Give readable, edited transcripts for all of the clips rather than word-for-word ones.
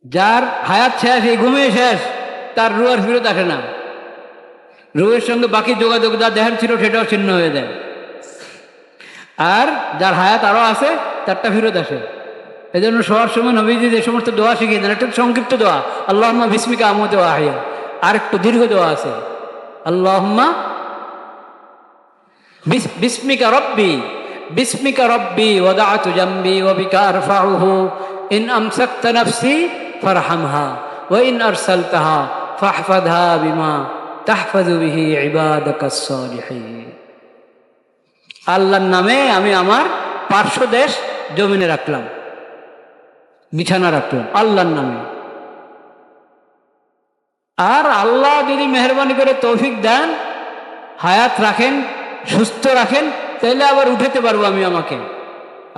যার হায়াত শেষ, এই ঘুমে শেষ, তার রুহ আর ফিরত আসে না। রুহের সঙ্গে বাকি যোগাযোগ যা দেহের ছিল সেটাও ছিন্ন হয়ে যায়। আর যার হায়াত আরও আছে তারটা ফিরত আসে। এই জন্য শোয়ার সময় নবীজি যে সমস্ত দোয়া শিখিয়ে দেন, একটা সংক্ষিপ্ত দোয়া, আল্লাহুম্মা বিসমিকা আমুতু ওয়া আহইয়া। আর একটু দীর্ঘ দোয়া আছে, আল্লাহুম্মা বিসমিকা রব্বি, বিসমিকা রব্বি ওয়াদাআতু জামবি ওয়া বিকা আরফাউহু ইন আমসাকতা নাফসি ফারহামহা ওয়া ইন আরসালতাহা ফাহফাযহা বিমা তাহফাযু বিহি ইবাদাকাস সালিহিন। আল্লাহর নামে আমি আমার পার্শ্বদেশ জমিনে রাখলাম, বিছানা রাখলাম আল্লাহর নামে। আর আল্লাহ যদি মেহরবানি করে তৌফিক দেন, হায়াত রাখেন, সুস্থ রাখেন, তাহলে আবার উঠাতে পারবো আমি, আমাকে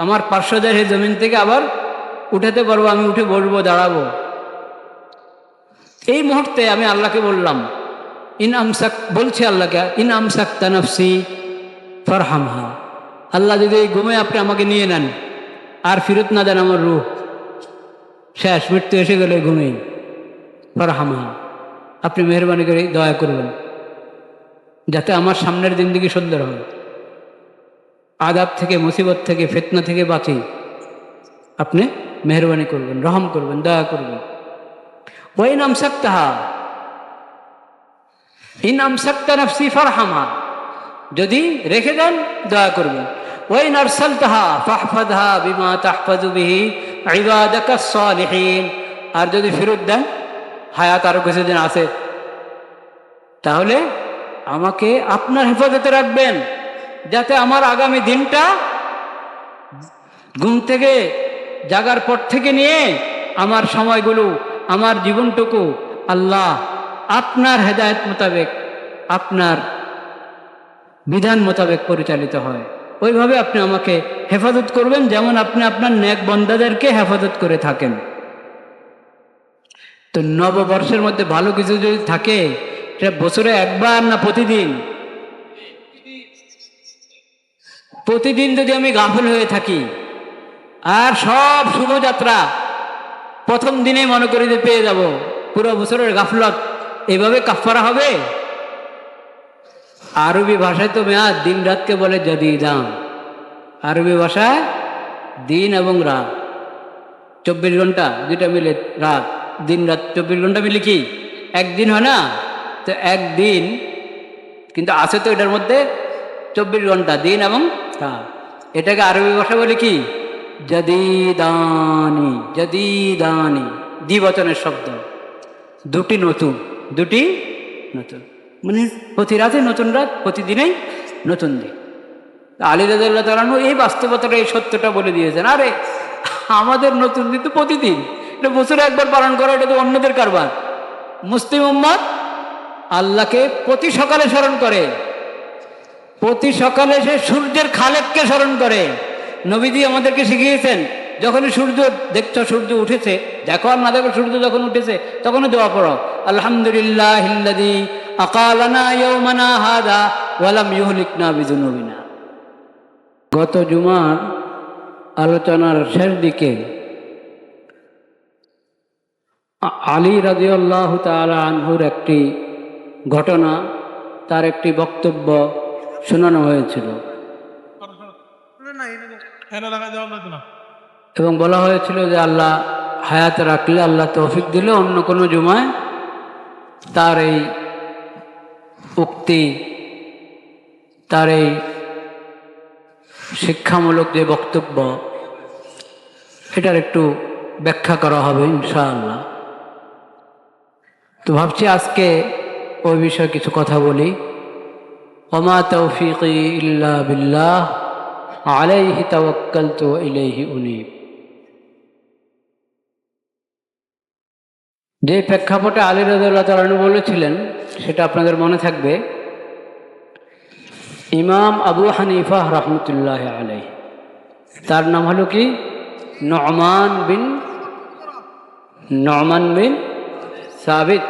আমার পার্শ্বদেশ এই জমিন থেকে আবার উঠাতে পারবো, আমি উঠে বসবো, দাঁড়াবো। এই মুহূর্তে আমি আল্লাহকে বললাম, ইন আমসাক, বলছি আল্লাহকে, ইন আমসাকতা নাফসি ফারহামহা, আল্লাহ যদি এই ঘুমে আপনি আমাকে নিয়ে নেন আর ফিরত না দেন, আমার রূহ শেষ, মৃত্যু এসে গেলে ঘুমেই, ফারহামহা, আপনি মেহরবানি করে দয়া করবেন যাতে আমার সামনের জিন্দেগি সুন্দর হয়, আযাব থেকে, মুসিবত থেকে, ফিতনা থেকে বাঁচি। আপনি মেহরবানি করবেন, রহম করবেন, দয়া করবেন। ওয়া ইন আমসাকতাহা, ইন আমসাকতা নাফসি ফারহামহা, যদি রেখে দেন দয়া করবেন। ওয়া ইন আরসালতাহা ফাহফাযহা বিমা তাহফাযু বিহি ইবাদাকাস সালিহিন, আর যদি ফেরত দেন, হায়াত আরো কিছুদিন আছে, তাহলে আমাকে আপনার হেফাজতে রাখবেন, যাতে আমার আগামী দিনটা ঘুম থেকে জাগার পর থেকে নিয়ে আমার সময়গুলো, আমার জীবনটুকু আল্লাহ আপনার হেদায়েত মোতাবেক, আপনার বিধান মোতাবেক পরিচালিত হয়। ওইভাবে আপনি আমাকে হেফাজত করবেন, যেমন আপনি আপনার নেক বান্দাদেরকে হেফাজত করে থাকেন। তো নববর্ষের মধ্যে ভালো কিছু যদি থাকে, সেটা বছরে একবার না প্রতিদিন? প্রতিদিন যদি আমি গাফিল হয়ে থাকি আর সব শুভযাত্রা প্রথম দিনে মনে করি যে পেয়ে যাব, পুরো বছরের গাফলত এভাবে কাফারা হবে? আরবি ভাষায় তো মেয়াদ দিন রাতকে বলে জাদিদাম। আরবি ভাষায় দিন এবং রাত 24 ঘন্টা, দুইটা মিলে রাত, দিন রাত 24 ঘন্টা মিলে কি একদিন হয় না? তো একদিন কিন্তু আছে তো এটার মধ্যে 24 ঘন্টা, দিন এবং রাত। এটাকে আরবি ভাষা বলে কি? জাদিদানি, জাদিদানি, দ্বিবচনের শব্দ, দুটি নতুন, দুটি নতুন, মানে প্রতি রাতে নতুন রাত, প্রতিদিনেই নতুন দিন। আলী রাদিয়াল্লাহু তাআলা আনহু এই বাস্তবতাটা, এই সত্যটা বলে দিয়েছেন। আরে আমাদের নতুন দিন তো প্রতিদিন, এটা বছরে একবার পালন করা, এটা তো অন্যদের কারবার। মুসলিম উম্মত আল্লাহকে প্রতি সকালে স্মরণ করে, প্রতি সকালে সে সূর্যের খালেককে স্মরণ করে। নবীজি আমাদেরকে শিখিয়েছেন, যখনই সূর্য দেখছো, সূর্য উঠেছে, দেখো আর না দেখো, সূর্য যখন উঠেছে তখনই দোয়া পড়ো, আলহামদুলিল্লাহিল্লাযী আকালানা ইয়াওমানা হাযা ওয়া লাম ইউহলিকনা বিযুনুবিনা। গত জুমার আলোচনার শেষ দিকে আলী রাদিয়াল্লাহু তাআলা আনহুর একটি ঘটনা, তার একটি বক্তব্য শোনানো হয়েছিল এবং বলা হয়েছিল যে আল্লাহ হায়াতে রাখলে, আল্লাহ তৌফিক দিলে অন্য কোনো জুমায় তার এই উক্তি, তার এই শিক্ষামূলক যে বক্তব্য, এটার একটু ব্যাখ্যা করা হবে ইনশাআল্লাহ। তো ভাবছি আজকে ওই বিষয়ে কিছু কথা বলি। ওমা তৌফিকি ইল্লা বিল্লাহ আলাইহি তাওয়াক্কালতু ওয়া ইলাইহি উনীব। যে প্রেক্ষাপটে আলী রাদিয়াল্লাহু তাআলা আনহু বলেছিলেন, সেটা আপনাদের মনে থাকবে। ইমাম আবু হানিফা রাহমাতুল্লাহ আলাইহি, তার নাম হলো কি? নু'মান বিন সাবিত।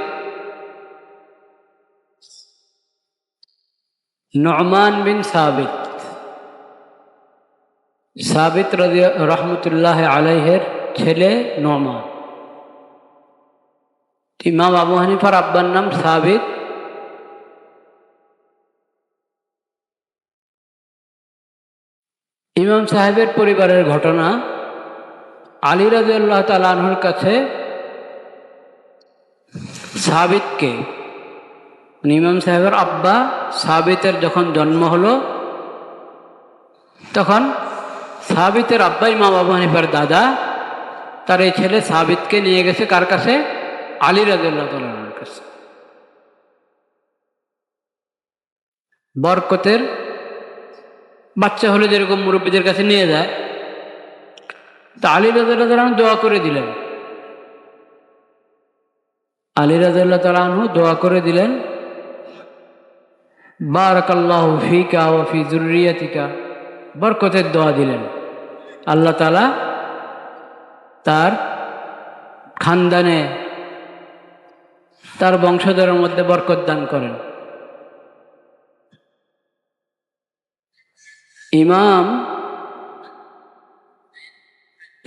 নু'মান বিন সাবিত, সাবিত রাহমাতুল্লাহ আলাইহির ছেলে নু'মান। ইমাম আবু হানিফার আব্বার নাম সাবিত। ইমাম সাহেবের পরিবারের ঘটনা, আলী রাদিয়াল্লাহু তাআলা আনহুর কাছে সাবিতকে, ইমাম সাহেবের আব্বা সাবিতের যখন জন্ম হলো, তখন সাবিতের আব্বা ইমাম আবু হানিফার দাদা তার এই ছেলে সাবিতকে নিয়ে গেছে কার কাছে? আলী রাদিয়াল্লাহু তাআলা আনহুর কাছে। বরকতের বাচ্চা হলে যেরকম মুরব্বীদের কাছে নিয়ে যায়, তা আলী রাদিয়াল্লাহু তাআলা আনহু দোয়া করে দিলেন। আলী রাদিয়াল্লাহু তাআলা আনহু দোয়া করে দিলেন, বারাকাল্লাহু ফিকা ওয়া ফি যুররিয়াতিকা, বরকতের দোয়া দিলেন। আল্লাহ তাআলা তার খানদানে, তার বংশধরের মধ্যে বরকত দান করেন। ইমাম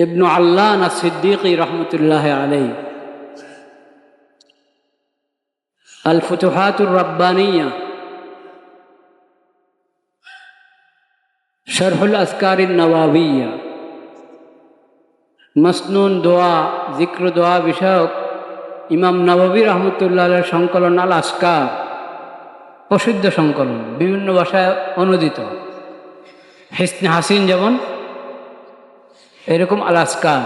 ইবনু আল্লান আস-সিদ্দিকী রহমতুল্লাহ আলাইহি আল ফুতুহাতুর রাব্বানিয়া শরহুল আজকারিন নওয়াবিয়া, মসনুন দোয়া, জিক্র দোয়া বিষয়ক ইমাম নববী রহমতুল্লাহ আলাইহির সংকলন আল আসকার, প্রসিদ্ধ সংকলন, বিভিন্ন ভাষায় অনুদিত। হিসনে হাসিন যেমন, এরকম আল আসকার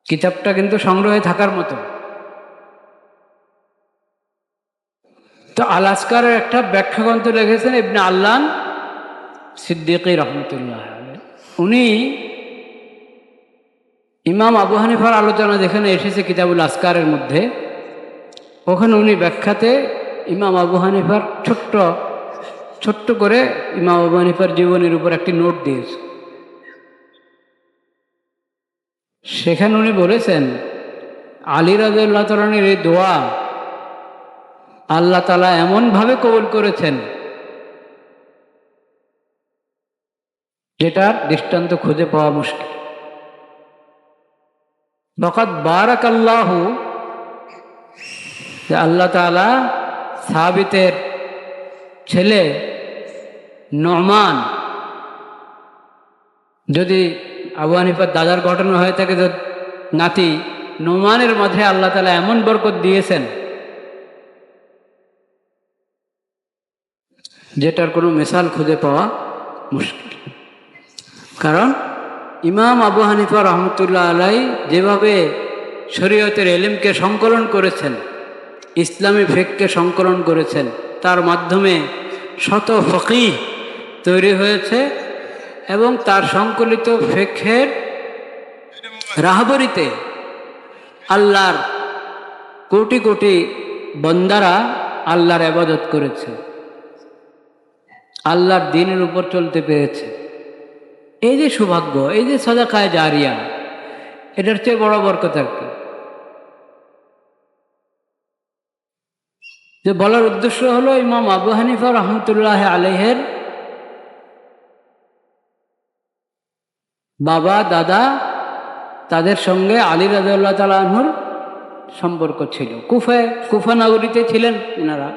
কিতাবটা কিন্তু সংগ্রহে থাকার মতো। তো আল আসকারের একটা ব্যাখ্যা গ্রন্থ লিখেছেন ইবনে আল্লান সিদ্দিকী রহমতুল্লাহ আলাইহি। উনি ইমাম আবু হানিফার আলোচনা যেখানে এসেছে কিতাবুল আসকারের মধ্যে, ওখানে উনি ব্যাখ্যাতে ইমাম আবু হানিফার ছোট্ট করে ইমাম আবু হানিফার জীবনের উপর একটি নোট দিয়েছে। সেখানে উনি বলেছেন, আলী রাদিয়াল্লাহু তাআলা আনহুর এই দোয়া আল্লাহ তাআলা এমনভাবে কবুল করেছেন যেটার দৃষ্টান্ত খুঁজে পাওয়া মুশকিল। ফাকাদ বারাকাল্লাহু, যে আল্লাহ তাআলা সাবিতের ছেলে নোমান, যদি আবু হানিফার দাদার ঘটনা হয়ে থাকে, যে নাতি নোমানের মাঝে আল্লাহ তাআলা এমন বরকত দিয়েছেন যেটার কোনো মিসাল খুঁজে পাওয়া মুশকিল। কারণ ইমাম আবু হানিফা রহমতুল্লাহ আলাইহি যেভাবে শরীয়তের ইলমকে সংকলন করেছেন, ইসলামী ফিকহকে সংকলন করেছেন, তার মাধ্যমে শত ফকিহ তৈরি হয়েছে এবং তার সংকলিত ফিকহের রাহবরিতে আল্লাহর কোটি কোটি বান্দারা আল্লাহর ইবাদত করেছে, আল্লাহর দ্বীনের উপর চলতে পেরেছে। এই যে সৌভাগ্য, এই যে সাদাকায়ে জারিয়া, এটার চেয়ে বড় বরকত আর কি। যে বলার উদ্দেশ্য হলো, ইমাম আবু হানিফা রহমতুল্লাহ আলাইহির বাবা দাদা, তাদের সঙ্গে আলী রাদিয়াল্লাহু তাআলা আনহুর সম্পর্ক ছিল। কুফা নগরীতে ছিলেন এনারা।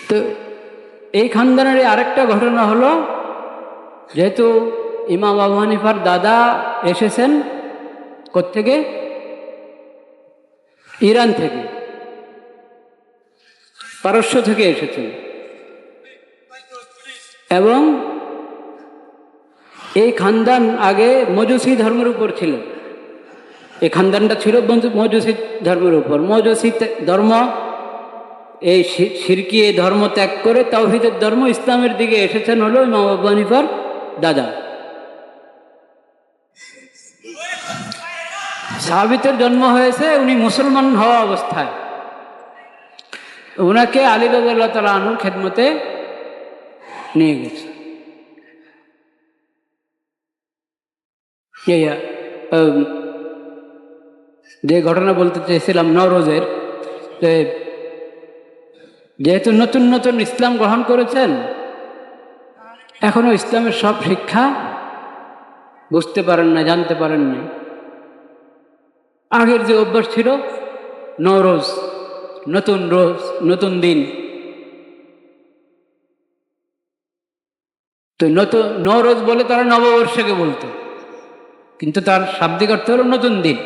তো এই খানদানের আরেকটা ঘটনা হলো, যেহেতু ইমাম আবু হানিফার দাদা এসেছেন কোত্থেকে? ইরান থেকে, পারস্য থেকে এসেছেন। এবং এই খানদান আগে মজুসি ধর্মের উপর ছিল। এই খানদানটা ছিল মজুসি ধর্মের উপর। মজুসি ধর্ম, এই শিরকি এই ধর্ম ত্যাগ করে তাওহীদের ধর্ম ইসলামের দিকে এসেছেন হলো ইমাম আবু হানিফার দাদা। সাহাবীদের জন্ম হয়েছে উনি মুসলমান হওয়া অবস্থায়। ওনাকে আলী রাদিয়াল্লাহু তাআলা আনহুর খেদমতে নিয়ে গেছে। যে ঘটনা বলতে চেয়েছিলাম নওরোজের, যে যেহেতু নতুন নতুন ইসলাম গ্রহণ করেছেন, এখনো ইসলামের সব শিক্ষা বুঝতে পারেন না, জানতে পারেন না। আগের যে অভ্যাস ছিল নওরোজ, নতুন রোজ, নতুন দিন, তো নতুন নওরোজ বলে তারা নববর্ষকে বলতো, কিন্তু তার শাব্দিক অর্থ হলো নতুন দিন।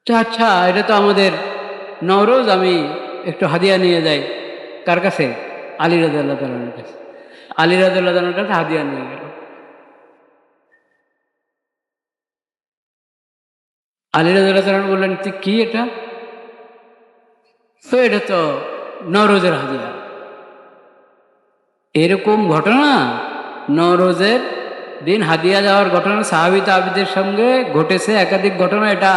আচ্ছা, এটা তো আমাদের নওরোজ, আমি একটু হাদিয়া নিয়ে যাই। কার কাছে? আলী রাদিয়াল্লাহু তাআলার কাছে। আলী রাদিয়াল্লাহু তাআলার কাছে হাদিয়া নিয়ে গেল। আলী রাদিয়াল্লাহু তাআলা বললেন, তুই কি এটা? তো এটা তো নওরোজের হাদিয়া। এরকম ঘটনা নওরোজের দিন হাদিয়া যাওয়ার ঘটনা সাহাবী তাবেঈদের সঙ্গে ঘটেছে, একাধিক ঘটনা, এটা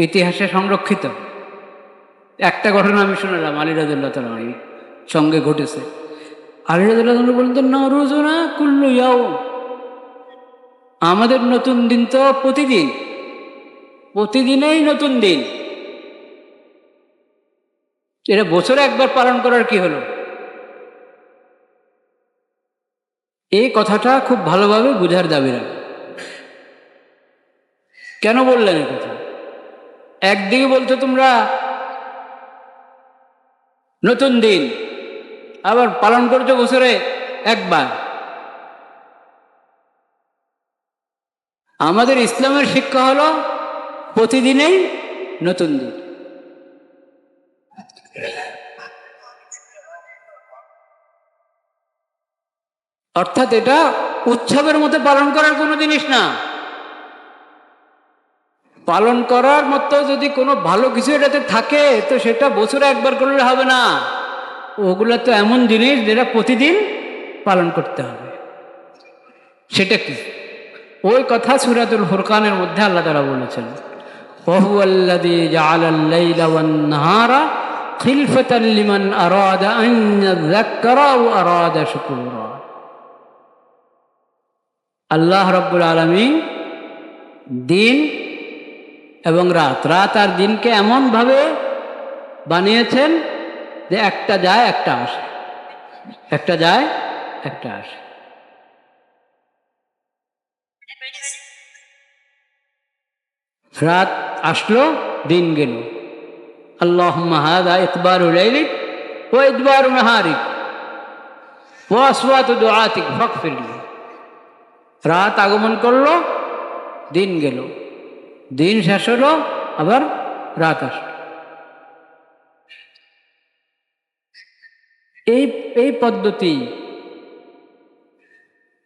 ইতিহাসে সংরক্ষিত। একটা ঘটনা আমি শুনলাম আলী রাদিয়াল্লাহু তাআলার সঙ্গে ঘটেছে। আলী রাদিয়াল্লাহু তাআলা বলতেন, নওরোজ না কুল্লু ইয়াউম, আমাদের নতুন দিন তো প্রতিদিন, প্রতিদিনেই নতুন দিন। এটা বছরে একবার পালন করার কি হলো? এই কথাটা খুব ভালোভাবে বুঝার দাবি রাখে। কেন বললেন এ কথা? একদিকে বলতো তোমরা নতুন দিন, আবার পালন করছো বছরে একবার। আমাদের ইসলামের শিক্ষা হলো প্রতিদিনেই নতুন দিন। অর্থাৎ এটা উৎসবের মতো পালন করার কোনো জিনিস না। পালন করার মতো যদি কোনো ভালো কিছু এটাতে থাকে, তো সেটা বছরে একবার করলে হবে না। ওগুলো তো এমন জিনিস যেটা প্রতিদিন পালন করতে হবে। সেটা কি? ওই কথা সূরাতুল ফুরকানের মধ্যে আল্লাহ তাআলা বলেছেন, ওয়াহুয়াল্লাযী জাআলাল লাইলা ওয়ান নাহারা খিলফাতাল লিমান আরাদা আন ইয়াযাক্কারা ওয়া আরাদা শুকুরা। আল্লাহ রাব্বুল আলামিন দিন এবং রাত, রাত আর দিনকে এমনভাবে বানিয়েছেন যে একটা যায় একটা আসে, একটা যায় একটা আসে। রাত আসলো, দিন গেল। আল্লাহুম্মা হাযা ইকবারু লাইলিক ওয়া ইদবারু নাহারিক ওয়া আসওয়াতু দুআতিক ফাগফিরলি। রাত আগমন করলো, দিন গেল, দিন শেষ হলো, আবার রাত আসলো। এই পদ্ধতি,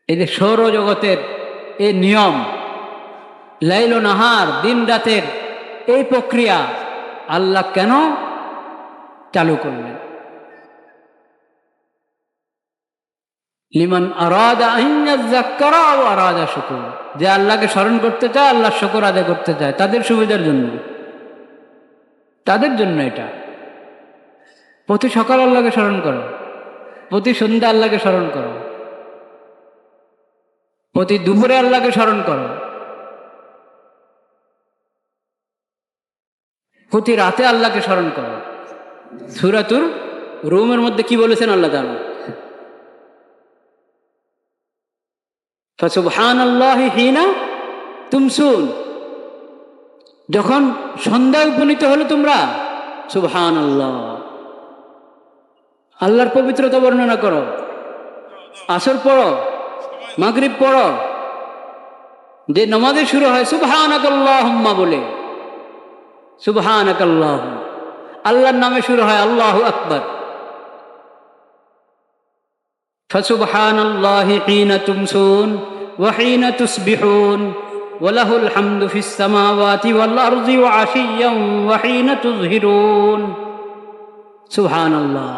এই যে সৌরজগতের এই নিয়ম, লাইল ও নাহার, দিন রাতের এই প্রক্রিয়া আল্লাহ কেন চালু করলেন? লিমান আরাদা আন ইয়াযাক্কারা ওয়া আরাদা শুকুরা, যে আল্লাহকে স্মরণ করতে চায়, আল্লাহর শুকর আদায় করতে চায়, তাদের সুবিধার জন্য, তাদের জন্য এটা। প্রতি সকাল আল্লাহকে স্মরণ করো, প্রতি সন্ধ্যা আল্লাহকে স্মরণ করো, প্রতি দুপুরে আল্লাহকে স্মরণ করো, প্রতি রাতে আল্লাহকে স্মরণ করো। সূরাতুর রুমের মধ্যে কি বলেছেন আল্লাহ তাআলা? ফাসুবহানাল্লাহি হিনা তুমসুন, যখন সন্ধ্যা উপনীত হলো তোমরা সুবহানাল্লাহ, আল্লাহর পবিত্রতা বর্ণনা করো। আসর পড়ো, মাগরিব পড়ো, যে নামাজে শুরু হয় সুবহানাকাল্লাহুম্মা বলে, সুবহানাকাল্লাহু, আল্লাহর নামে শুরু হয় আল্লাহু আকবার। ফাসুবহানাল্লাহি হিনা তুমসুন ওয়া হিনা তুসবিহুন ওয়া লাহুল হামদু ফিস সামাওয়াতি ওয়াল আরদি ওয়া আশিয়্যান ওয়া হিনা তুযহিরুন। সুবহানাল্লাহ,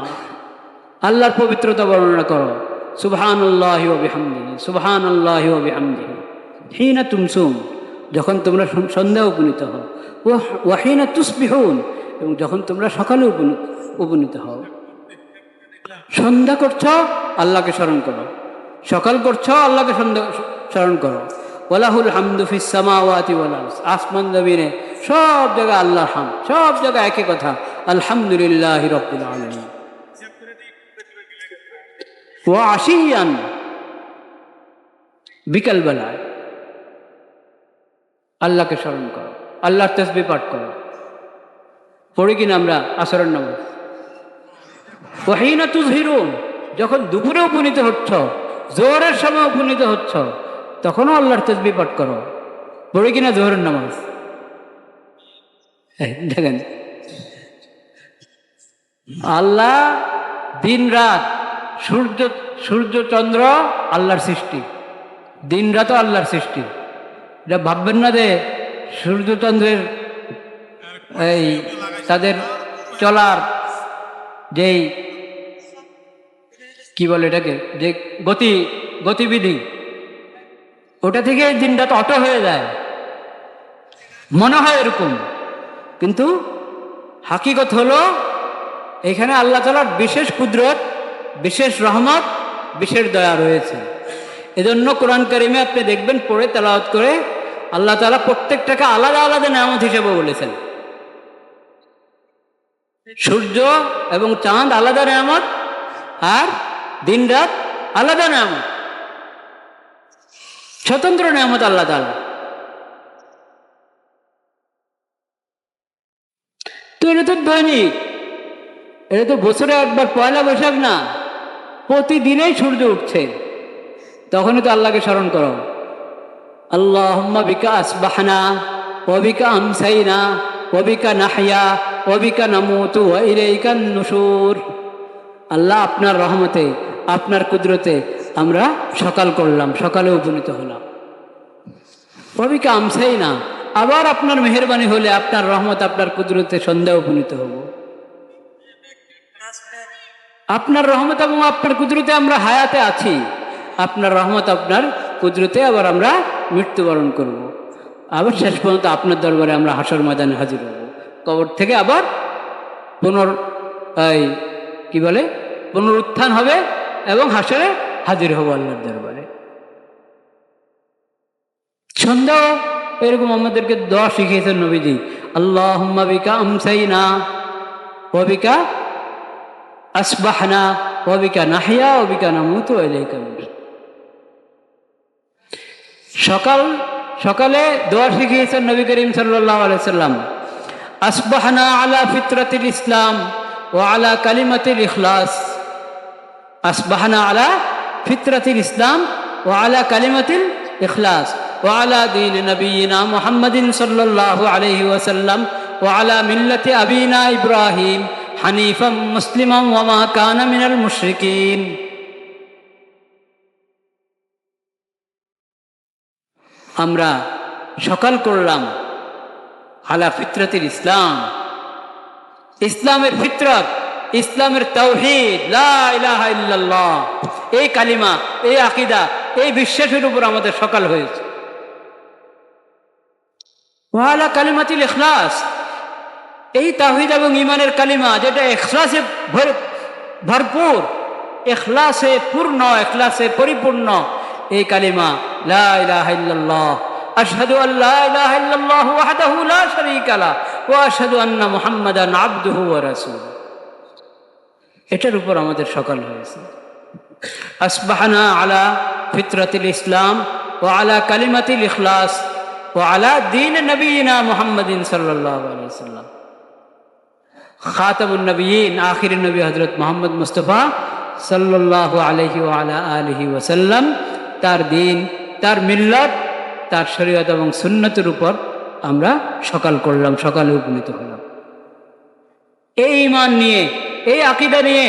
আল্লাহর পবিত্রতা বর্ণনা করো। সুবহানাল্লাহি ওয়া বিহামদিহি, সুবহানাল্লাহি ওয়া বিহামদিহি হিনা তুমসুন, যখন তোমরা সন্ধ্যা উপনীত হও, ওয়া হিনা তুসবিহুন, এবং যখন তোমরা সকালে উপনীত হও। সন্ধ্যা করছো, আল্লাহকে স্মরণ করো। সকাল করছো, আল্লাহকে স্মরণ করো। ওয়ালাহুল হামদু ফিস সামাওয়াতি ওয়াল আরদ, আসমান জমিনে সব জায়গায় আল্লাহর হামদ, সব জায়গায় একই কথা, আলহামদুলিল্লাহি রাব্বিল আলামিন। ওয়া আশিয়ান, বিকালবেলায় আল্লাহকে স্মরণ করো, আল্লাহর তাসবিহ পাঠ করো। পড়ি কিনা আমরা আসরের নামাজ? ওয়া হিনা তুযহিরুন, যখন দুপুরে উপনীত হচ্ছ, জোহরের সময় উপনীত হচ্ছ, তখনও আল্লাহর তাসবিহ পাঠ করো। পড়ি কিনা জোহরের নামাজ? দেখেন, আল্লাহ দিন রাত, সূর্য চন্দ্র আল্লাহর সৃষ্টি, দিন রাতও আল্লাহর সৃষ্টি। এটা ভাববেন না যে সূর্যচন্দ্রের এই তাদের চলার যেই কি বলে এটাকে, যে গতিবিধি, ওটা থেকে দিন রাত অটো হয়ে যায়, মনে হয় এরকম, কিন্তু হাকিকত হলো এখানে আল্লাহ তাআলার বিশেষ কুদরত, বিশেষ রহমত, বিশেষ দয়া রয়েছে। এজন্য কোরআন কারিমে আপনি দেখবেন, পড়ে তেলাওয়াত করে আল্লাহ তাআলা প্রত্যেকটাকে আলাদা আলাদা নেয়ামত হিসেবে বলেছেন। সূর্য এবং চাঁদ আলাদা নেয়ামত, আর দিন রাত আলাদা নেয়ামত, স্বতন্ত্র নেয়ামত আল্লাহ তাআলা। তো এটা তো দৈনিক, এটা তো বছরে একবার পয়লা বৈশাখ না, প্রতিদিনেই সূর্য উঠছে, তখনই তো আল্লাহকে স্মরণ করো। আল্লাহুম্মা বিকা আসবাহনা ওয়া বিকা আমসাইনা ওয়া বিকা নাহইয়া ওয়া বিকা নামুতু ওয়া ইলাইকান নুশুর। আল্লাহ, আপনার রহমতে, আপনার কুদরতে আমরা সকাল করলাম, সকালে উপনীত হলাম। ওয়া বিকা আমসাইনা, আবার আপনার মেহেরবানি হলে, আপনার রহমত, আপনার কুদরতে সন্ধ্যা উপনীত হব। আপনার রহমত এবং আপনার কুদরতে আমরা হায়াতে আছি, আপনার রহমত, আপনার কুদরতে আবার আমরা মৃত্যুবরণ করব। আবার শেষ পর্যন্ত আপনার দরবারে আমরা হাসর ময়দানে হাজির হব, কবর থেকে আবার পুনরুত্থান হবে এবং হাসরে হাজির হব আল্লাহর দরবারে। সন্ধ্যা এরকম আমাদেরকে দোয়া শিখিয়েছেন নবীজি, আল্লাহুম্মা বিকা আমসাইনা ওয়া বিকা আসবাহনা ওয়া বিকা নাহইয়া ওয়া বিকা নামুতু ওয়া ইলাইকা নুশুর। সকালে দোয়া শিখিয়েছেন নবী করিম সাল্লাল্লাহু আলাইহি ওয়াসাল্লাম, আসবাহনা আলা ফিতরাতিল ইসলাম ওয়া আলা কালিমাতিল ইখলাস। আসবাহনা আলা ফিতরাতিল ইসলাম ওয়া আলা কালিমাতিল ইখলাস ওয়া আলা দীন নবিয়িনা মুহাম্মাদিন সাল্লাল্লাহু আলাইহি ওয়াসাল্লাম ওয়া আলা মিল্লাতি আবিনা ইব্রাহিম হানিফাম মুসলিমান ওয়া মা কানা মিনাল মুশরিকিন। আমরা সকাল করলাম আলা ফিতরাতিল ইসলাম, ইসলামের ফিতরত, ইসলামের তাওহীদ, লা ইলাহা ইল্লাল্লাহ, এই কালিমা, এই আকীদা, এই বিশ্বাসের উপর আমাদের সকাল হয়েছে। ওয়া আলা কালিমাতিল ইখলাস, এই তাওহীদ এবং ঈমানের কালিমা, যেটা ইখলাসে ভরপুর, ইখলাসে পূর্ণ, ইখলাসে পরিপূর্ণ, এই কালিমা লা ইলাহা ইল্লাল্লাহ, আশহাদু আল্লা ইলাহা ইল্লাল্লাহু ওয়াহদাহু লা শারীকা লাহু ওয়া আশহাদু আন্না মুহাম্মাদান আবদুহু ওয়া রাসূলুহু। এটার উপর আমাদের সকাল হয়েছে। আসবাহনা আলা ফিতরাতিল ইসলাম ওয়া আলা কালিমাতিল ইখলাস ওয়া আলা দীন নবিয়িনা মুহাম্মাদিন সাল্লাল্লাহু আলাইহি ওয়াসাল্লাম। খাতামুন নবিয়িন, আখিরুন নবী হযরত মুহাম্মদ মুস্তাফা সাল্লাল্লাহু আলাইহি ওয়া আলা আলিহি ওয়াসাল্লাম, তার দিন, তার মিল্লাত, তার শরীয়ত এবং সুন্নতের উপর আমরা সকাল করলাম, সকালে উপনীত হলাম। এই ঈমান নিয়ে, এই আকীদা নিয়ে,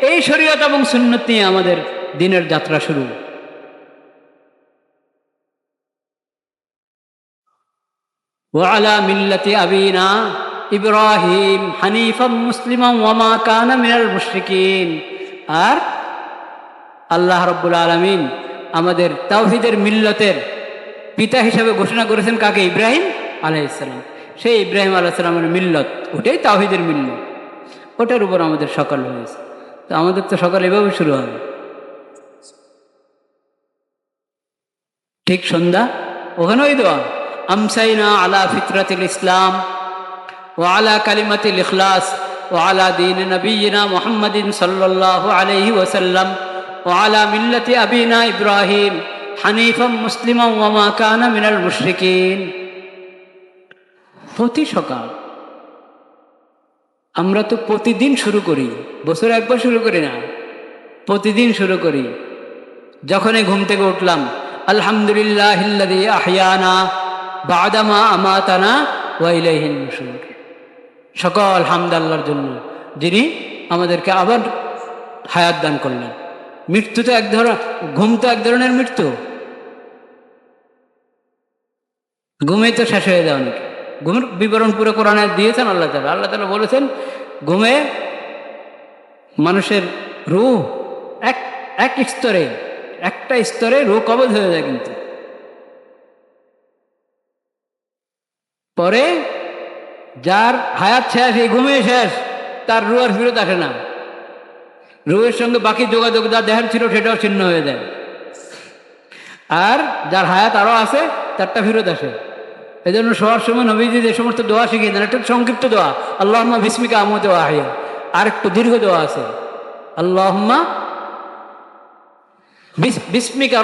এই শরীয়ত এবং সুন্নত নিয়ে আমাদের দিনের যাত্রা শুরু। ওয়া আলা মিল্লাতি আবিনা ইব্রাহিম হানিফাম মুসলিমান ওয়া মা কানা মিনাল মুশরিকিন। আর আল্লাহ রাব্বুল আলামিন আমাদের তাওহীদের মিল্লতের পিতা হিসাবে ঘোষণা করেছেন কাকে? ইব্রাহিম আলাইহিস সালাম। সেই ইব্রাহিম আলাইহিস সালামের মিল্লত, ওটাই তাওহীদের মিল্লত, ওটার উপর আমাদের সকাল হয়েছে। তো আমাদের তো সকাল এভাবে শুরু হবে, ঠিক সন্ধ্যা ওখানে ওই দোয়া, আমসাইনা আলা ফিতরাতিল ইসলাম ওয়া আলা কালিমাতিল ইখলাস وعلى دين نبينا محمد صلى الله عليه وسلم وعلى ملة أبينا إبراهيم حنيفا مسلما وما كان من المشركين প্রতি সকাল আমরা তো প্রতিদিন শুরু করি, বছরে একবার শুরু করি না, প্রতিদিন শুরু করি। যখনই ঘুম থেকে উঠলাম, আলহামদুলিল্লাহিল্লাযী আহইয়ানা বা'দা মা আমাতানা ওয়া ইলাইহিন নুশুর। সকল হামদ আল্লাহর জন্য, যিনি আমাদেরকে আবার হায়াত দান করলেন। মৃত্যু তো এক ধরনের, ঘুম তো এক ধরনের মৃত্যু। ঘুমে তো শেষ হয়ে যাওয়া নাকি? ঘুমের বিবরণ পুরো কোরআনে দিয়েছেন আল্লাহ তাআলা। আল্লাহ তাআলা বলেছেন, ঘুমে মানুষের রূহ এক স্তরে, একটা স্তরে রূহ কবজ হয়ে যায়, কিন্তু পরে যার হায়াত শেষ, এই ঘুমে শেষ, তার রূহ আর ফিরত আসে না। রূহের সঙ্গে বাকি যোগাযোগ যা দেহের ছিল সেটাও ছিন্ন হয়ে যায়। আর যার হায়াত আরো আছে তারটা ফিরত আসে। এই জন্য শোয়ার সময় নবীজি যে সমস্ত দোয়া শিখিয়ে দেন, একটা সংক্ষিপ্ত দোয়া, আল্লাহুম্মা বিসমিকা আমুতু ওয়া আহইয়া। আর একটু দীর্ঘ দোয়া আছে, আল্লাহুম্মা বিসমিকা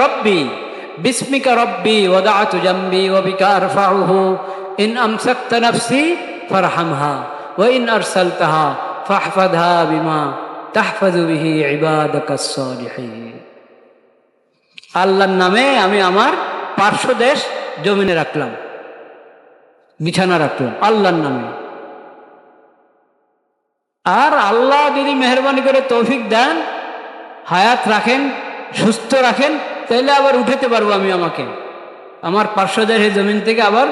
রব্বি ওয়াদা'তু জামবি ওয়া বিকা আরফাউহু ইন আমসাকতা নাফসি ফারহামহা ওয়া ইন আরসালতাহা ফাহফাযহা বিমা তাহফাযু বিহি ইবাদাকাস সালিহিন। আল্লাহর নামে আমি আমার পার্শ্বদেশ জমিনে রাখলাম, বিছানা রাখলাম আল্লাহর নামে। আর আল্লাহ যদি মেহরবানি করে তৌফিক দেন, হায়াত রাখেন, সুস্থ রাখেন, তাহলে আবার উঠাতে পারবো আমি, আমাকে আমার পার্শ্বদেশের জমিন থেকে আবার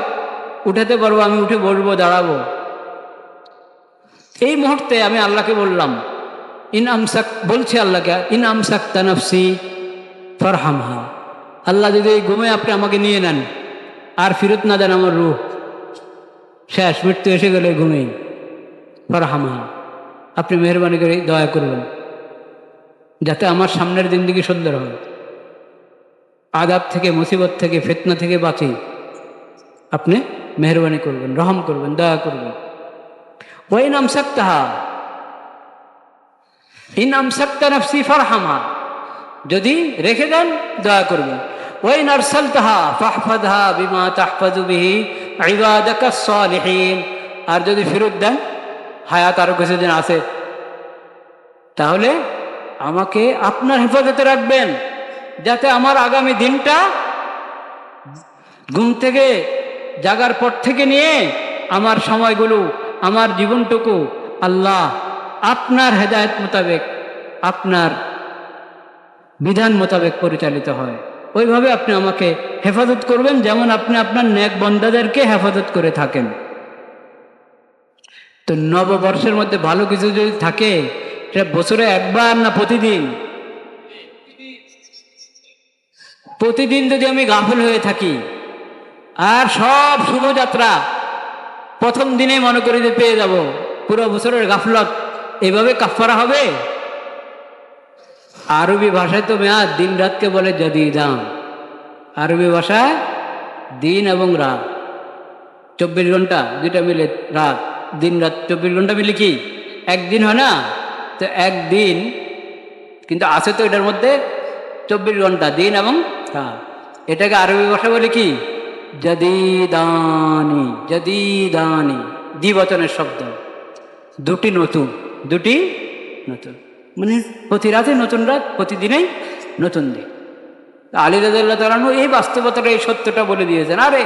উঠাতে পারবো, আমি উঠে বসবো, দাঁড়াবো। এই মুহূর্তে আমি আল্লাহকে বললাম, বলছি আল্লাহকে, ইন আমসাকতা নাফসি ফারহামহা। আল্লাহ যদি এই ঘুমে আপনি আমাকে নিয়ে নেন আর ফিরত না দেন, আমার রূহ শেষ, মৃত্যু এসে গেলে ঘুমেই, ফারহামহা, আপনি মেহরবানি করে দয়া করবেন যাতে আমার সামনের জিন্দেগি সুন্দর হয়, আযাব থেকে, মুসিবত থেকে, ফিতনা থেকে বাঁচি। আপনি মেহরবানি করবেন, রহম করবেন, দয়া করবেন। ওয়া ইন আমসাকতা নাফসি ফারহামহা, যদি রেখে দেন দয়া করবেন। ওয়া ইন আরসালতাহা ফাহফাযহা বিমা তাহফাযু বিহি ইবাদাকাস সালিহিন, আর যদি ফেরত দেন, হায়াত আরো কিছুদিন আছে, তাহলে আমাকে আপনার হেফাজতে রাখবেন, যাতে আমার আগামী দিনটা ঘুম থেকে জাগার পর থেকে নিয়ে আমার সময়গুলো, আমার জীবনটুকু আল্লাহ আপনার হেদায়েত মোতাবেক, আপনার বিধান মোতাবেক পরিচালিত হয়। ওইভাবে আপনি আমাকে হেফাজত করবেন, যেমন আপনি আপনার নেক বান্দাদেরকে হেফাজত করে থাকেন। তো নববর্ষের মধ্যে ভালো কিছু যদি থাকে, সেটা বছরে একবার না প্রতিদিন? প্রতিদিন যদি আমি গাফিল হয়ে থাকি আর সব শুভযাত্রা প্রথম দিনেই মনে করি যে পেয়ে যাব, পুরো বছরের গাফলত এভাবে কাফারা হবে? আরবি ভাষায় তো মেয়াদ দিন রাতকে বলে জাদিদান। আরবি ভাষায় দিন এবং রাত 24 ঘন্টা, দুইটা মিলে রাত, দিন রাত 24 ঘন্টা মিলে কি একদিন হয় না? তো একদিন কিন্তু আছে তো এটার মধ্যে 24 ঘন্টা, দিন এবং রাত। এটাকে আরবি ভাষা বলে কি? জাদিদানি। জাদিদানি দ্বিবচনের শব্দ, দুটি নতুন, দুটি নতুন, মানে প্রতি রাতে নতুন রাত, প্রতিদিনেই নতুন দিন। আলী রাদিয়াল্লাহু তাআলা আনহু এই বাস্তবতাটা, এই সত্যটা বলে দিয়েছেন। আরে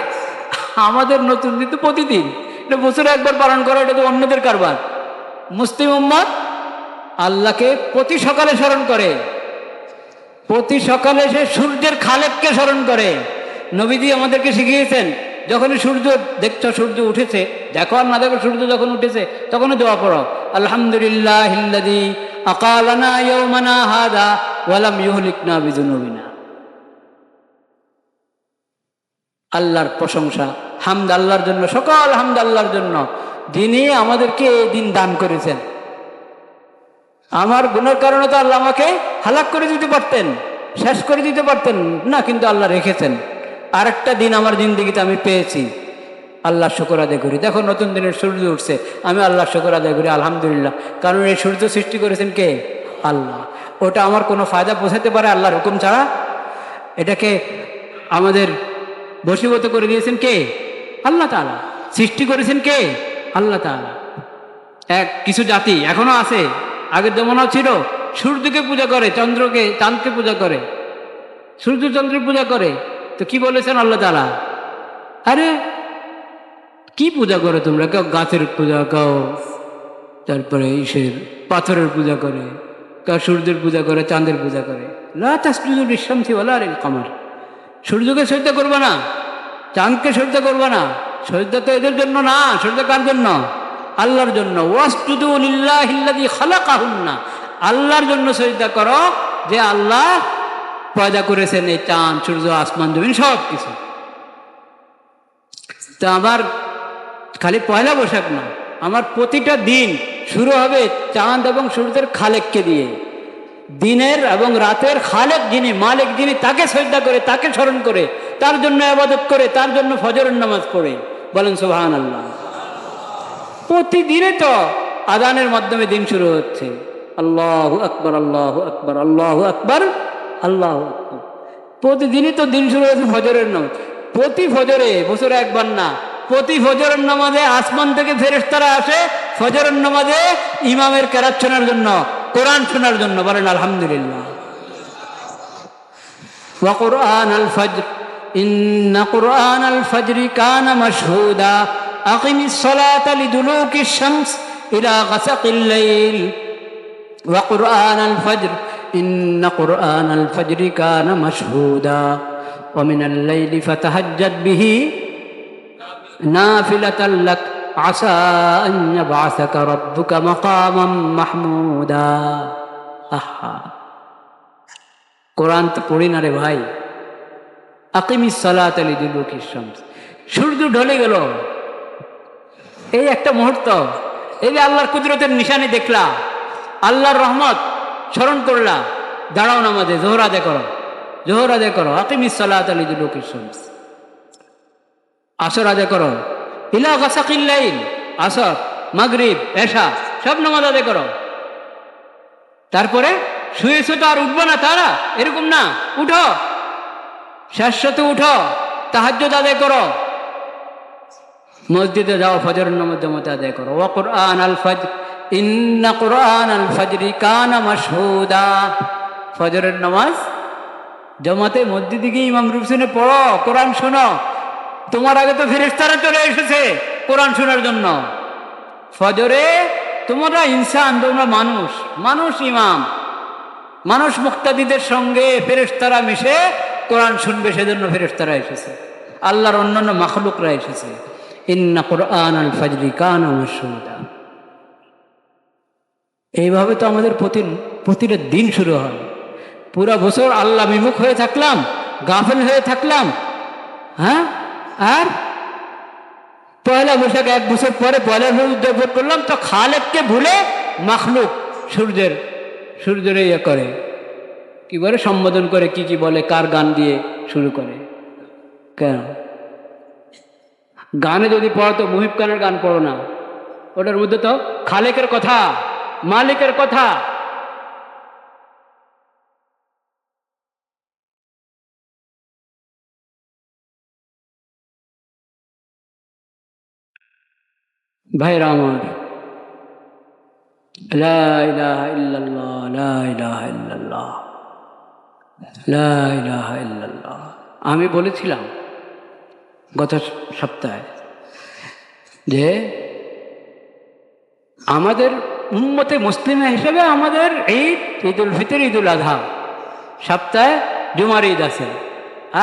আমাদের নতুন দিন তো প্রতিদিন, এটা বছরে একবার পালন করা, এটা তো অন্যদের কারবার। মুসলিম উম্মত আল্লাহকে প্রতি সকালে স্মরণ করে, প্রতি সকালে সে সূর্যের খালেককে স্মরণ করে। নবীজি আমাদেরকে শিখিয়েছেন, যখনই সূর্য দেখছো, সূর্য উঠেছে, দেখো আর না দেখো, সূর্য যখন উঠেছে তখনই দোয়া পড়ো, আলহামদুলিল্লাহিল্লাযী আকালানা ইয়াওমানা হাযা ওয়া লাম ইউহলিকনা বিযুনুবিনা। আল্লাহর প্রশংসা, হামদ আল্লাহর জন্য, সকল হামদ আল্লাহর জন্য, যিনি আমাদেরকে এই দিন দান করেছেন। আমার গুনার কারণে তো আল্লাহ আমাকে হালাক করে দিতে পারতেন, শেষ করে দিতে পারতেন না, কিন্তু আল্লাহ রেখেছেন। আরেকটা দিন আমার জিন্দেগিতে আমি পেয়েছি। আল্লাহ শুকর আদায় করি। দেখো নতুন দিনের সূর্য উঠছে, আমি আল্লাহ শুকর আদায় করি আলহামদুলিল্লাহ, কারণ এই সূর্য সৃষ্টি করেছেন কে? আল্লাহ। ওটা আমার কোনো ফায়দা পৌঁছাতে পারে আল্লাহর হুকুম ছাড়া? এটাকে আমাদের বশীভূত করে দিয়েছেন কে? আল্লাহ তাআলা। সৃষ্টি করেছেন কে? আল্লাহ তাআলা। কিছু জাতি এখনো আছে, আগের জমানাও ছিল, সূর্যকে পূজা করে, চন্দ্রকে চাঁদকে পূজা করে, সূর্য চন্দ্রের পূজা করে। তো কি বলেছেন আল্লাহ তাআলা? আরে কি পূজা করে তোমরা? কেউ গাছের পূজা, কেউ তারপরে ঈশের পাথরের পূজা করে, কেউ সূর্যের পূজা করে, চাঁদের পূজা করে। লা তাসজুদু লিশ-শামসি ওয়ালা লিল-কমর। সূর্যকে সজদা করবে না, চাঁদকে সজদা করবে না। সজদা তো এদের জন্য না, সজদা কার জন্য? আল্লাহর জন্য। ওয়াসজুদু লিল্লাহিল্লাযী খালাকাহুন্না। আল্লাহর জন্য সজদা করো, যে আল্লাহ পয়দা করেছেন এই চাঁদ, সূর্য, আসমান, জমিন সব কিছু। তো আমার খালি পয়লা বৈশাখ না, আমার প্রতিটা দিন শুরু হবে চাঁদ এবং সূর্যের খালেককে দিয়ে। দিনের এবং রাতের খালেক যিনি, মালিক যিনি, তাকে সজদা করে, তাকে স্মরণ করে, তার জন্য ইবাদত করে, তার জন্য ফজরের নামাজ পড়ে। বলেন সুবহানাল্লাহ। প্রতিদিনে তো আযানের মাধ্যমে দিন শুরু হচ্ছে। আল্লাহু আকবার, আল্লাহু আকবার, আল্লাহু আকবার, আল্লাহু আকবার। প্রতিদিনই তো দিন শুরু হচ্ছে ফজরের নামাজ। প্রতি ফজরে, বছরে একবার না, প্রতি ফজরের নামাজে আসমান থেকে ফেরেশতারা আসে ফজরের নামাজে ইমামের কেরাত শোনার জন্য, কোরআন শোনার জন্য। বলেন আলহামদুলিল্লাহ। ওয়া কুরআনাল ফজর ইন্না কুরআনাল ফজরি কানা মাশহুদা আকিমিস সালাতা লিদুলুকিশ শামস ইলা গাসাকিল লাইল ওয়া কুরআনাল ফজর ইন্না কুরআনাল ফজরি কানা মাশহুদা ওয়া মিনাল লাইলি ফাতাহাজ্জাদ বিহি নাফিলাতাল লাক আসা আন ইয়াবআসাকা রাব্বুকা মাকামান মাহমুদা। আহা, কোরআন তো পড়ি না রে ভাই। আকিমিস সালাতা লিদুলুকিশ শামস। সূর্য ঢলে গেল, এই একটা মুহূর্ত, এই যে আল্লাহর কুদরতের নিশানি দেখলা, আল্লাহর রহমত স্মরণ করলা, দাঁড়াও নামাজে, জোহর আদায় করো, জোহর আদায় করো। আকিমিস সালাতা লিদুলুকিশ শামস। আসর আদায় করো, ইলা গাসাকিল লাইল, আসর, মাগরিব, এশা সব নামাজ আদায় করো। তারপরে শুয়েছো তো আর উঠবো না তারা, এরকম না, উঠো, শেষতে উঠো, তাহাজ্জুদ আদায় করো, মসজিদে যাও, ফজরের নামাজ জামাতে আদায় করো। ওয়া কুরআনাল ফজর ইন্না কুরআনাল ফজরি কানা মাশহুদা। ফজরের নামাজ জামাতে মসজিদে গিয়ে ইমাম রুকসিনে পড়ো, কোরআন শোনো। তোমার আগে তো ফেরেশতারা চলে এসেছে কোরআন শোনার জন্য। ফজরে তোমরা ইনসান, তোমরা মানুষ, মানুষ ইমাম, মানুষ মুক্তাদিদের সঙ্গে ফেরেশতারা মিশে কোরআন শুনবে, সেজন্য ফেরেশতারা এসেছে, আল্লাহর অন্যান্য মাখলুকরা এসেছে। ইন্না কুরআনাল ফজরি কানা মাশহুদা। এইভাবে তো আমাদের প্রতিটা দিন শুরু হয়। পুরা বছর আল্লাহ বিমুখ হয়ে থাকলাম, গাফেল হয়ে থাকলাম, হ্যাঁ, আর পয়লা বৈশাখ এক বছর পরে পয়লা বৈশাখ উদযাপন করলাম, তো খালেককে ভুলে মাখলুক সূর্যের ইয়ে করে, কি বলে, সম্বোধন করে, কি কি বলে, কার গান দিয়ে শুরু করে। কেন গানে যদি পড়ো তো মুহিব খানের গান পড়ো না, ওটার মধ্যে তো খালেকের কথা, মালিকের কথা। ভাইরা আমার, লা ইলাহা ইল্লাল্লাহ, লা ইলাহা ইল্লাল্লাহ, লা ইলাহা ইল্লাল্লাহ। আমি বলেছিলাম গত সপ্তাহে যে আমাদের উম্মতে মুসলিমা হিসেবে আমাদের ঈদুল ফিতর, ঈদুল আযহা, সপ্তাহে জুমার ঈদ আছে,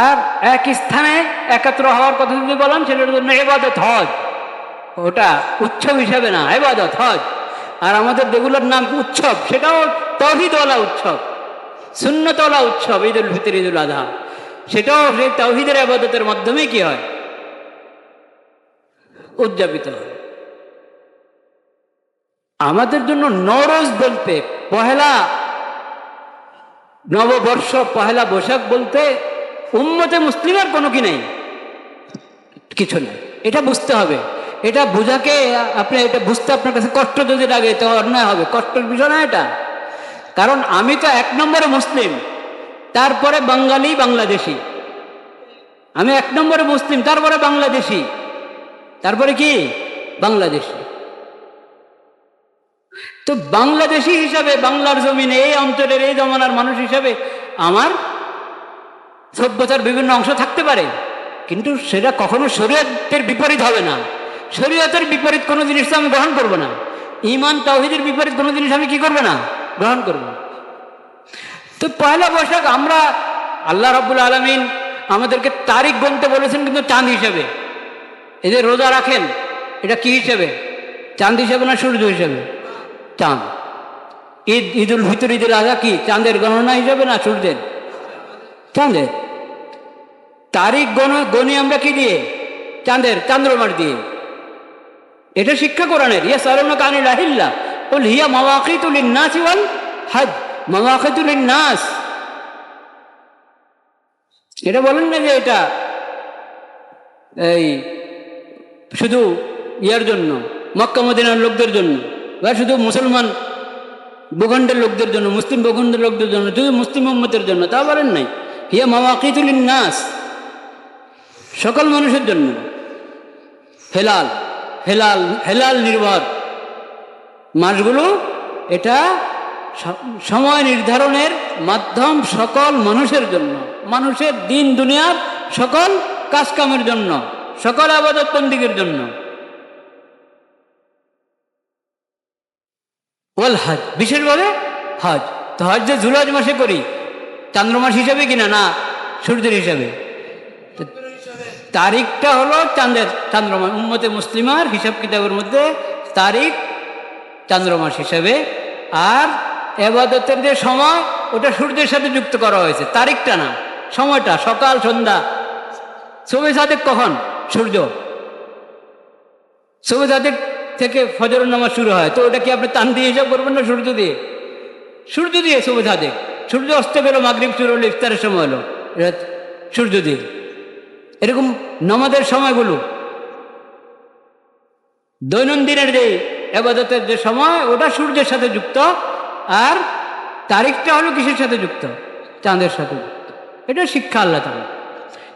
আর এক স্থানে একত্র হওয়ার কথা যদি বলেন, সেটার জন্য ইবাদত হজ। ওটা উৎসব হিসাবে না, ইবাদত হজ। আর আমাদের যেগুলোর নাম উৎসব, সেটাও তাওহীদওয়ালা উৎসব, সুন্নতওয়ালা উৎসব, ঈদুল ফিতর, ঈদুল আযহা, সেটাও সেই তাওহীদের ইবাদতের মাধ্যমে কি হয়, উদযাপিত হয়। আমাদের জন্য নওরোজ বলতে, পহেলা নববর্ষ, পহেলা বৈশাখ বলতে উম্মতে মুসলিমের কোনো কি নেই, কিছু নেই। এটা বুঝতে হবে। এটা বোঝাকে আপনি এটা বুঝতে আপনার কাছে কষ্ট যদি লাগে তো অন্যায় হবে, কষ্টের বিষয় না এটা। কারণ আমি তো 1 নম্বরে মুসলিম, তারপরে বাঙালি বাংলাদেশি। আমি 1 নম্বরে মুসলিম, তারপরে বাংলাদেশি, তারপরে কি বাংলাদেশি। তো বাংলাদেশি হিসাবে বাংলার জমিনে এই অঞ্চলের এই জমানার মানুষ হিসাবে আমার সভ্যতার বিভিন্ন অংশ থাকতে পারে, কিন্তু সেটা কখনো শরীয়তের বিপরীত হবে না। শরীয়তের বিপরীত কোনো জিনিস আমি গ্রহণ করব না। ঈমান তাওহীদের বিপরীত কোনো জিনিস আমি কি করব না, গ্রহণ করব। তো পয়লা বৈশাখ আমরা, আল্লাহ রাব্বুল আলামিন আমাদেরকে তারিখ গুনতে বলেছেন, কিন্তু চাঁদ হিসাবে। এই যে রোজা রাখেন, এটা কি হিসাবে? চাঁদ হিসাবে না সূর্য হিসাবে? চাঁদ। ঈদ, ঈদুল ফিতর, ঈদুল আযহা কি চাঁদের গণনা হিসাবে না সূর্যের? চাঁদের। তারিখ গণি আমরা কি দিয়ে? চাঁদের, চন্দ্রমার দিয়ে। এটা শিক্ষা কোরআনের। ইয়াসআলুনাকা আনিল আহিল্লাহ কুল হিয়া মাওয়াকিতু লিন-নাসি ওয়াল হজ। মাওয়াকিতু লিন-নাস, এটা বলেন না যে এটা এই শুধু ইয়ার জন্য, মক্কা মদিনার লোকদের জন্য, বা শুধু মুসলমান ভূখণ্ডের লোকদের জন্য, মুসলিম ভূখণ্ডের লোকদের জন্য, শুধু মুসলিম উম্মতের জন্য, তা বলেন নাই। হিয়া মাওয়াকিতু লিন-নাস, সকল মানুষের জন্য। হেলাল, হেলাল, হেলাল নির্ভর মাসগুলো, এটা সময় নির্ধারণের মাধ্যম সকল মানুষের জন্য, মানুষের দিন দুনিয়ার সকল কাজকামের জন্য, সকল ইবাদত বন্দেগীর জন্য। ওয়াল হজ, বিশেষভাবে হজ। তো হজ যে জুলহজ মাসে করি, চান্দ্রমাস হিসাবে কিনা না সূর্যের হিসাবে? তারিখটা হলো চাঁদের, চন্দ্রমাস। উম্মতে মুসলিমার হিসাব কিতাবের মধ্যে তারিখ চন্দ্রমাস হিসাবে, আর ইবাদতের যে সময় ওটা সূর্যের সাথে যুক্ত করা হয়েছে, তারিখটা না, সময়টা। সকাল সন্ধ্যা। শবে সাদেক কখন? সূর্য। শবে সাদেক থেকে ফজরের নামাজ শুরু হয়, তো ওটা কি আপনি চাঁদ দিয়ে হিসাব করবেন না সূর্য দিয়ে? সূর্য দিয়ে শবে সাদেক। সূর্য অস্ত গেল, মাগরিব শুরু হলো, ইফতারের সময় হলো, সূর্য দিয়ে। এরকম নামাজের সময়গুলো, দৈনন্দিনের যে ইবাদতের যে সময়, ওটা সূর্যের সাথে যুক্ত, আর তারিখটা হলো কিসের সাথে যুক্ত? চাঁদের সাথে যুক্ত। এটা শিক্ষা আল্লাহ তাআলা।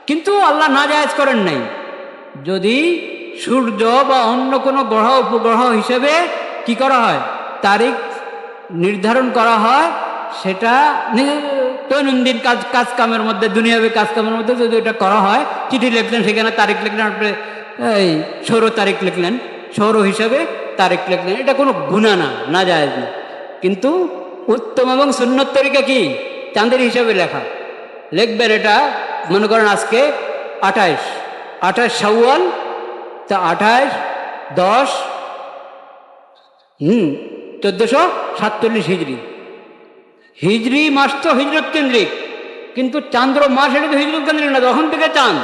কিন্তু আল্লাহ নাজায়েজ করেন নাই। যদি সূর্য বা অন্য কোনো গ্রহ উপগ্রহ হিসেবে কি করা হয়, তারিখ নির্ধারণ করা হয়, সেটা দৈনন্দিন কাজ কামের মধ্যে, দুনিয়াবী কাজ কামের মধ্যে যদি এটা করা হয়, চিঠি লিখলেন, সেখানে তারিখ লিখলেন, আপনি এই সৌর তারিখ লিখলেন, সৌর হিসাবে তারিখ লিখলেন, এটা কোনো গুনাহ না, নাজায়েজ না। কিন্তু উত্তম এবং সুন্নত তরিকা কি? চাঁদের হিসাবে লেখা। লিখবেন এটা, মনে করেন আজকে 28 শাওয়াল, তা 28-10 1447 হিজরি। হিজরি মাস তো হিজরত কেন্দ্রিক, কিন্তু চান্দ্র মাস এটা তো হিজরত কেন্দ্রিক না। যখন থেকে চাঁদ,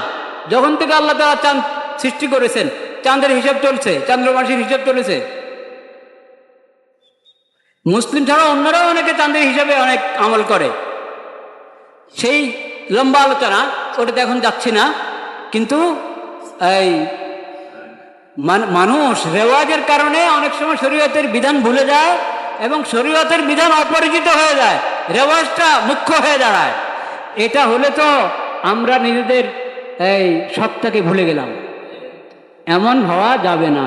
যখন থেকে আল্লাহ তাআলা চাঁদ সৃষ্টি করেছেন, চাঁদের হিসাব চলছে, চান্দ্র মাসের হিসাব চলেছে। মুসলিম ছাড়া অন্যরাও অনেকে চাঁদের হিসাবে অনেক আমল করে, সেই লম্বা আলোচনা, ওটাতে এখন যাচ্ছি না। কিন্তু এই মানুষ রেওয়াজের কারণে অনেক সময় শরীয়তের বিধান ভুলে যায়, এবং শরীয়তের বিধান অপরিচিত হয়ে যায়, রেওয়াজটা মুখ্য হয়ে দাঁড়ায়। এটা হলে তো আমরা নিজেদের এই সত্তাকে ভুলে গেলাম। এমন হওয়া যাবে না।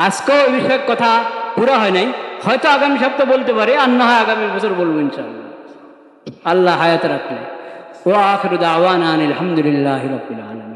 আজকেও এই বিষয়ে কথা পুরো হয় নাই, হয়তো আগামী সপ্তাহ বলতে পারি, আর না হয় আগামী বছর বলবো ইনশাআল্লাহ, আল্লাহ হায়াত রাখলে। ওয়া আখিরু দাওয়ানা আনিল হামদুলিল্লাহি রাব্বিল আলামিন।